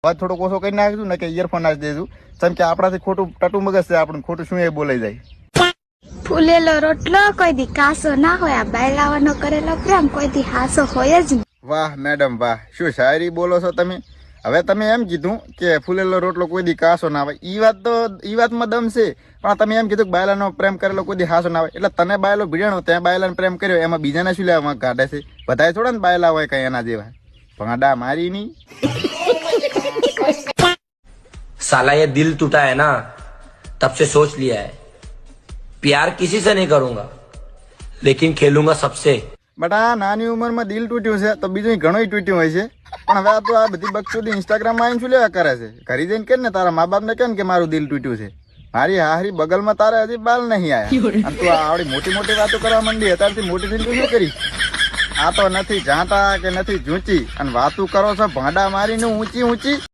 અવાજ થોડો ઓછો કરી નાખીશું ને કે ઇયરફોન નાખી દઈશું, કેમ કે આપણાથી ખોટું ટટુ મગજ છે, આપણને ખોટું શું એ બોલાઈ જાય. ફૂલેલો રોટલો કોઈ દી કાસો ના હોય, આ બાયલાવાનો કરેલો પ્રેમ કોઈ દી હાસો હોય જ નહીં. વાહ મેડમ વાહ, શું શાયરી બોલો છો તમે. હવે તમે એમ કીધું કે ફૂલેલો રોટલો કોઈ દી કાસો ના આવે, ઈ વાતમાં દમ છે, પણ તમે એમ કીધું કે બાયલાનો પ્રેમ કરેલો કોઈ દી હાસો ના આવે, એટલે તને બાયલો ભીડ્યાનો ત્યાં બાયલાનો પ્રેમ કર્યો, એમાં બીજાને શું લેવા કાઢે છે? બધાય થોડા ને બાયલા હોય કઈ એના જેવા. ભાડા મારી ની. साला ये दिल टूटा है ना, तब से सोच लिया है प्यार किसी से नहीं करूंगा, लेकिन खेलूंगा सबसे. બટ આ નાની ઉંમરમાં દિલ તૂટ્યું છે તો બીજું ઘણું તૂટ્યું હોય છે, પણ હવે તો આ બધી બકચોદી ઇન્સ્ટાગ્રામમાં આવીને શું લેવા કરે છે? ઘરે જઈને કે ને તારા મા બાપને કે મારું દિલ તૂટ્યું છે. મારી હારી બગલમાં તારે હજી બાલ નહીં આવ્યા અને તું આવડી મોટી મોટી વાતો કરવા માંડી, અત્યારથી મોટી થઈને તું શું કરી? આ તો નથી જાતા કે નથી જૂંચી અને વાતું કરો છો ભાંડા મારીને ઊંચી ઊંચી.